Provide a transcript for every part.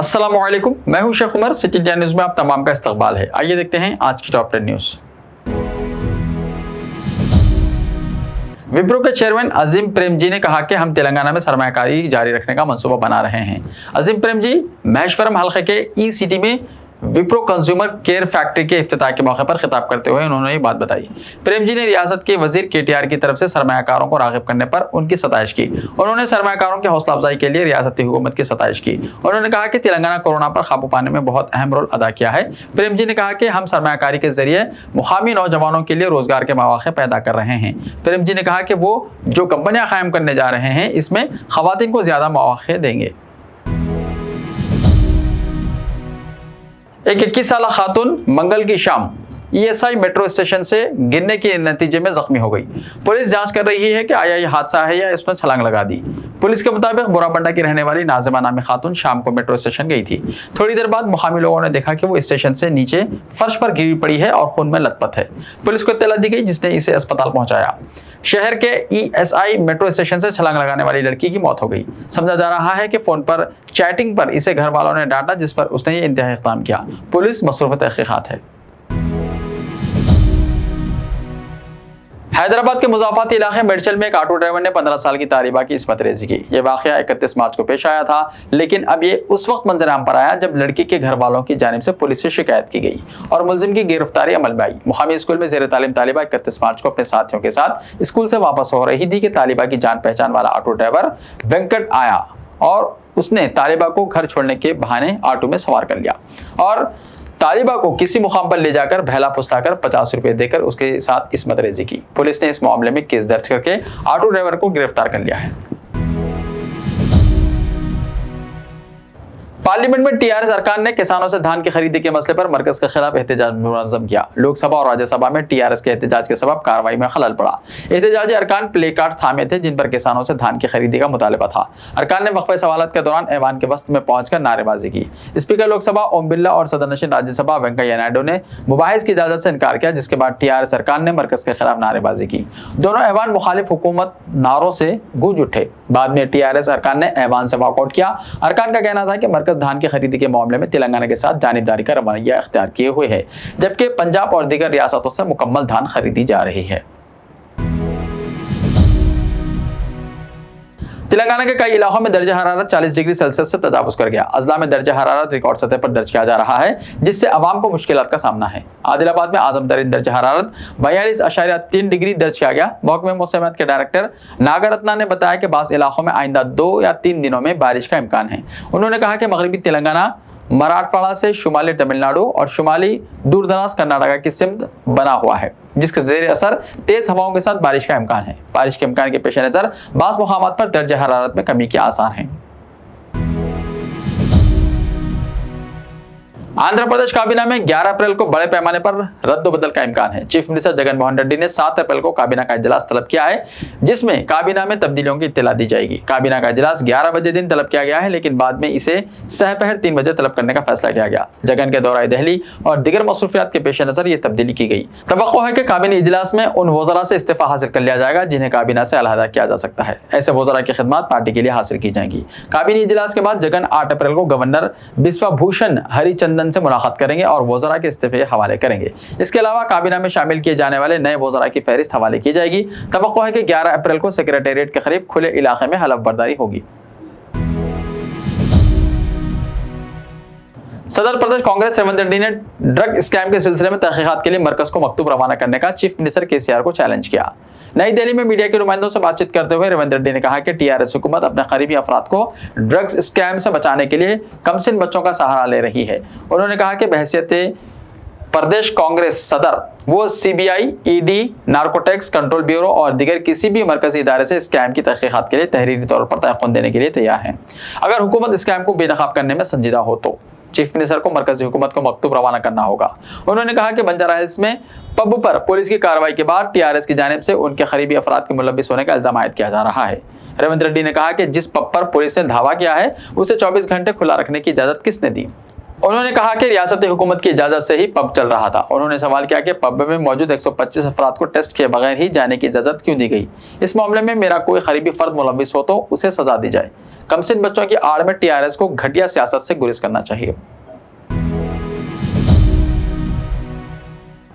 अस्सलामुअलैकुम, मैं हूं शेख उमर। सिटी न्यूज़ में आप तमाम का इस्तकबाल है। आइए देखते हैं आज की टॉप 10 न्यूज़। विप्रो के चेयरमैन अजीम प्रेमजी ने कहा कि हम तेलंगाना में सरमायाकारी जारी रखने का मंसूबा बना रहे हैं। अजीम प्रेमजी महेश्वरम हल्के के ई सिटी में विप्रो कंज्यूमर केयर फैक्ट्री के इफ्तिताह के मौके पर खिताब करते हुए उन्होंने ये बात बताई। प्रेम जी ने रियासत के वजीर केटीआर की तरफ से सरमायाकारों को राग़िब करने पर उनकी सताइश की। उन्होंने सरमायाकारों की हौसला अफजाई के लिए रियासती हुकूमत की सताइश की। उन्होंने कहा कि तेलंगाना कोरोना पर काबू पाने में बहुत अहम रोल अदा किया है। प्रेम जी ने कहा कि हम सरमायाकारी के जरिए मुकामी नौजवानों के लिए रोजगार के मौके पैदा कर रहे हैं। प्रेम जी ने कहा कि वो जो कंपनियां कायम करने जा रहे हैं इसमें खवातीन को ज्यादा मौके देंगे। एक 21 साल खातून मंगल की शाम ईएसआई मेट्रो स्टेशन से गिरने के नतीजे में जख्मी हो गई। पुलिस जांच कर रही है कि आया ये हादसा है या इसने छलांग लगा दी। पुलिस के मुताबिक बोराबंडा की रहने वाली नाजिमा नामी खातून शाम को मेट्रो स्टेशन गई थी। थोड़ी देर बाद मुकामी लोगों ने देखा कि वो स्टेशन से नीचे फर्श पर गिरी पड़ी है और खून में लथपथ है। पुलिस को इत्तला दी गई, जिसने इसे अस्पताल पहुंचाया। शहर के ईएसआई मेट्रो स्टेशन से छलांग लगाने वाली लड़की की मौत हो गई। समझा जा रहा है कि फोन पर चैटिंग पर इसे घर वालों ने डांटा, जिस पर उसने ये इंतहाई इक़दाम किया। पुलिस मसरूफ़ तहक़ीक़ात है। हैदराबाद के मुज़ाफ़ाती इलाके मेडचल में एक ऑटो ड्राइवर ने 15 साल की तालिबा की इस्मत रेज़ी की। यह वाक़या 31 मार्च को पेश आया था, लेकिन अब ये उस वक्त मंजराम पर आया जब लड़की के घर वालों की जानिब से पुलिस से शिकायत की गई और मुलजिम की गिरफ्तारी अमल में आई। मुकामी स्कूल में ज़ेर तालीम तालिबा 31 मार्च को अपने साथियों के साथ स्कूल से वापस हो रही थी कि तालिबा की जान पहचान वाला ऑटो ड्राइवर वेंकट आया और उसने तालिबा को घर छोड़ने के बहाने ऑटो में सवार कर लिया और तालिबा को किसी मुकाम पर ले जाकर बहला फुसलाकर 50 रुपए देकर उसके साथ इस्मत रेज़ी की। पुलिस ने इस मामले में केस दर्ज करके ऑटो ड्राइवर को गिरफ्तार कर लिया है। पार्लियामेंट में टीआरएस अरकान ने किसानों से धान की खरीदी के मसले पर मरकज के खिलाफ एहतजाज मुनज़्ज़म किया। लोकसभा और राज्यसभा में टीआरएस के एहतजाज के सबब कार्रवाई में खलल पड़ा। एहतजाजी अरकान प्ले कार्ड थामे थे जिन पर किसानों से धान की खरीदी का मुतालबा था। अरकान ने वक्फे सवालत के दौरान ऐवान के वस्त में पहुंचकर नारेबाजी की। स्पीकर लोकसभा ओम बिरला और सदरनशीन राज्यसभा वेंकैया नायडू ने मुबाहिस की इजाजत से इनकार किया, जिसके बाद टीआरएस अरकान ने मरकज के खिलाफ नारेबाजी की। दोनों ऐवान मुखालिफ हुकूमत नारों से गूंज उठे। बाद में टीआरएस अरकान ने ऐवान से वॉकआउट किया। अरकान का कहना था कि मरकज धान की खरीदी के मामले में तेलंगाना के साथ जानिबदारी का रवैया इख्तियार किए हुए है, जबकि पंजाब और दीगर रियासतों से मुकम्मल धान खरीदी जा रही है। तेलंगाना के कई इलाकों में दर्जा हरारत 40 डिग्री सेल्सियस से तजावुज कर गया। अजला में दर्जा हरारत रिकॉर्ड सतह पर दर्ज किया जा रहा है, जिससे अवाम को मुश्किलात का सामना है। आदिलाबाद में आजम तरीन दर्जा हरारत 42.3 डिग्री दर्ज किया गया। महकमे मौसमियात के डायरेक्टर नागरत्ना ने बताया कि बाज़ इलाकों में आइंदा 2 या 3 दिनों में बारिश का इम्कान है। उन्होंने कहा कि मगरबी तेलंगाना, मराठवाड़ा से शुमाली तमिलनाडु और शुमाली दूरदराज कर्नाटका की सिमत बना हुआ है, जिसके ज़ेर असर तेज हवाओं के साथ बारिश का इम्कान है। बारिश के इम्कान के पेश नज़र बाज़ मुकामात पर दर्जा हरारत में कमी के आसार हैं। आंध्र प्रदेश काबीना में 11 अप्रैल को बड़े पैमाने पर रद्द-बदल का इम्कान है। चीफ मिनिस्टर जगन मोहन रेड्डी ने 7 अप्रैल को काबीना का इजलास तलब किया है, जिसमें काबीना में तब्दीलियों की इत्तला दी जाएगी। काबीना का इजलास 11 बजे दिन तलब किया गया है, लेकिन बाद में इसे सहपहर 3 बजे तलब करने का फैसला किया गया। जगन के दौरा दिल्ली और दीगर मसरूफियात के पेश नजर ये तब्दीली की गई। तवक्को है कि काबीना इजलास में उन वज़रा से इस्तीफा हासिल कर लिया जाएगा जिन्हें काबीना से अलहदा किया जा सकता है। ऐसे वज़रा की खिदमत पार्टी के लिए हासिल की जाएंगी। काबीना इजलास के बाद जगन 8 अप्रैल को गवर्नर बिस्वाभूषण हरिचंदन से मुलाकात करेंगे और वज़रा के इस्तीफे हवाले करेंगे। इसके अलावा काबीना में शामिल किए जाने वाले नए वज़रा की फहरिस्त हवाले की जाएगी। तवक्को है कि 11 अप्रैल को सेक्रेटेरिएट के करीब खुले इलाके में हलफ बर्दारी होगी। सदर प्रदेश कांग्रेस रेवंत रेड्डी ने ड्रग स्कैम के सिलसिले में तहकीकात के लिए मरकज को मकतूब रवाना करने का चीफ मिनिस्टर केसीआर को चैलेंज किया। नई दिल्ली में मीडिया के नुमाइंदों से बातचीत करते हुए रेवंत रेड्डी ने कहा कि टीआरएस हुकूमत अपने करीबी अफराद को ड्रग्स स्कैम से बचाने के लिए कमसिन बच्चों का सहारा ले रही है। उन्होंने कहा कि बहैसियत प्रदेश कांग्रेस सदर वो CBI, ED, narcotics control bureau और दीगर किसी भी मरकजी इदारे से स्कैम की तहकीकात के लिए तहरीरी तौर पर तयक़ुन देने के लिए तैयार हैं, अगर हुकूमत स्कैम को बेनकाब करने में संजीदा हो तो। चीफ मिनिस्टर को मरकजी हुकूमत को मकतूब रवाना करना होगा। उन्होंने कहा कि बंजारा हिल्स में पब पर पुलिस की कार्रवाई के बाद टीआरएस की जानिब से उनके करीबी अफराद के मुलव्विस होने का इल्जाम आयद किया जा रहा है। रेवंत रेड्डी ने कहा कि जिस पब पर पुलिस ने धावा किया है उसे 24 घंटे खुला रखने की इजाजत किसने दी। उन्होंने कहा कि रियासती हुकूमत की इजाजत से ही पब चल रहा था। उन्होंने सवाल किया कि पब में मौजूद 125 अफराद को टेस्ट किए बगैर ही जाने की इजाजत क्यों दी गई। इस मामले में मेरा कोई करीबी फर्द मुलव्विस हो तो उसे सजा दी जाए। कमसिन बच्चों की आड़ में टीआरएस को घटिया सियासत से गुरेज करना चाहिए।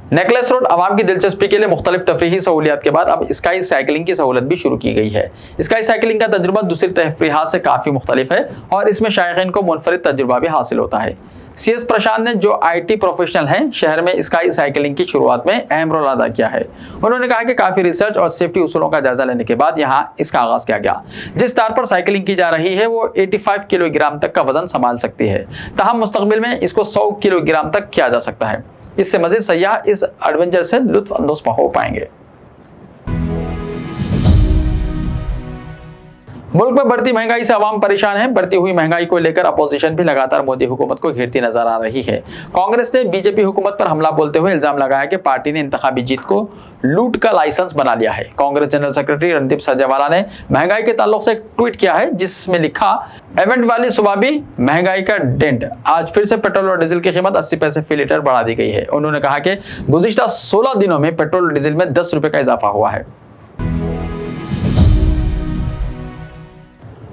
नेकलेस रोड आवाम की दिलचस्पी के लिए मुख्तलिफ तफरीही सहूलियात के बाद अब स्काई साइकिलिंग की सहूलत भी शुरू की गई है। स्काई साइकिलिंग का तजुर्बा दूसरी तफरीहात से काफ़ी मुख्तलिफ है और इसमें शायकीन को मुनफरिद तजुर्बा भी हासिल होता है। CS प्रशांत ने, जो IT प्रोफेशनल हैं, शहर में स्काई साइकिलिंग की शुरुआत में अहम रोल अदा किया है। उन्होंने कहा कि काफ़ी रिसर्च और सेफ्टी उसूलों का जायजा लेने के बाद यहाँ इसका आगाज़ किया गया। जिस तार पर साइकिलिंग की जा रही है वो 85 किलोग्राम तक का वजन संभाल सकती है, ताहम मुस्तकबिल में इसको 100 किलोग्राम तक किया जा सकता है। इससे मजीद सयाह इस एडवेंचर से लुत्फ अंदोज हो पाएंगे। मुल्क में बढ़ती महंगाई से आवाम परेशान है। बढ़ती हुई महंगाई को लेकर अपोजिशन भी लगातार मोदी हुकूमत को घेरती नजर आ रही है। कांग्रेस ने बीजेपी हुकूमत पर हमला बोलते हुए इल्जाम लगाया कि पार्टी ने इंतखाबी जीत को लूट का लाइसेंस बना लिया है। कांग्रेस जनरल सेक्रेटरी रणदीप सुरजेवाला ने महंगाई के ताल्लुक से एक ट्वीट किया है, जिसमें लिखा, इवेंट वाली सुबह भी महंगाई का डेंट, आज फिर से पेट्रोल और डीजल की कीमत 80 पैसे फी लीटर बढ़ा दी गई है। उन्होंने कहा कि गुज़िश्ता 16 दिनों में पेट्रोल और डीजल में 10 रुपए का इजाफा हुआ है।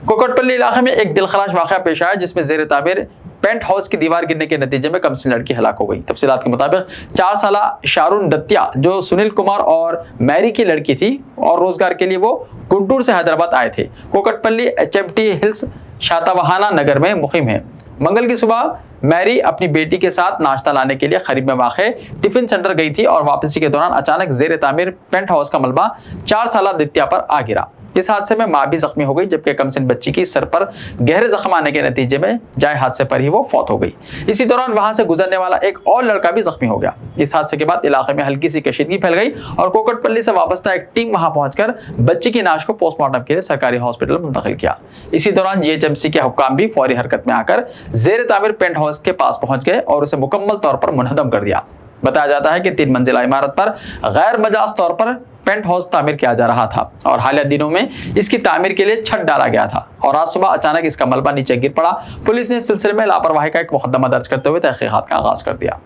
कोकटपल्ली इलाके में एक दिलखराश वाक़या पेश आया, जिसमें ज़ेर तामीर पेंट हाउस की दीवार गिरने के नतीजे में कमसिन लड़की हलाक हो गई। तफसीलात के मुताबिक 4 साला शारून दत्तिया, जो सुनील कुमार और मैरी की लड़की थी और रोजगार के लिए वो गुंटूर से हैदराबाद आए थे, कोकटपल्ली HMT हिल्स शातवाहना नगर में मुकीम है। मंगल की सुबह मैरी अपनी बेटी के साथ नाश्ता लाने के लिए करीब में वाक़े टिफिन सेंटर गई थी और वापसी के दौरान अचानक ज़ेर तामीर पेंट हाउस का मलबा 4 साला दत्तिया पर आ गिरा। इस हादसे में मां भी जख्मी हो गई, जबकि कमसिन बच्ची की सर पर गहरे जख्म आने के नतीजे में जाए हादसे पर ही वो फौत हो गई। इसी दौरान वहां से गुजरने वाला एक और लड़का भी जख्मी हो गया। इस हादसे के बाद इलाके में हल्की सी कशीदगी फैल गई और कोकटपल्ली से वाबस्ता एक टीम वहां पहुंचकर बच्ची की लाश को पोस्टमार्टम के लिए सरकारी हॉस्पिटल मुंतकिल किया। इसी दौरान GHMC के हुक्काम भी फौरी हरकत में आकर ज़ेर तामीर पेंट हाउस के पास पहुंच गए और उसे मुकम्मल तौर पर मुनहदम कर दिया। बताया जाता है कि 3 मंजिला इमारत पर गैर मजाज तौर पर पेंट हाउस तामीर किया जा रहा था और हालिया दिनों में इसकी तामीर के लिए छत डाला गया था और आज सुबह अचानक इसका मलबा नीचे गिर पड़ा। पुलिस ने इस सिलसिले में लापरवाही का एक मुकदमा दर्ज करते हुए तहकीकात का आगाज कर दिया।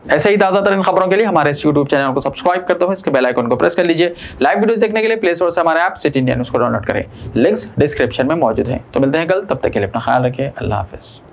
ऐसे ही ताज़ा तरीन खबरों के लिए हमारे इस YouTube चैनल को सब्सक्राइब करते हुए इसके बेल आइकन को प्रेस कर लीजिए। लाइव वीडियोस देखने के लिए प्ले स्टोर से हमारे ऐप सिटी इंडिया न्यूज़ को डाउनलोड करें। लिंक्स डिस्क्रिप्शन में मौजूद हैं। तो मिलते हैं कल, तब तक के लिए अपना ख्याल रखिए। अल्लाह हाफिज़।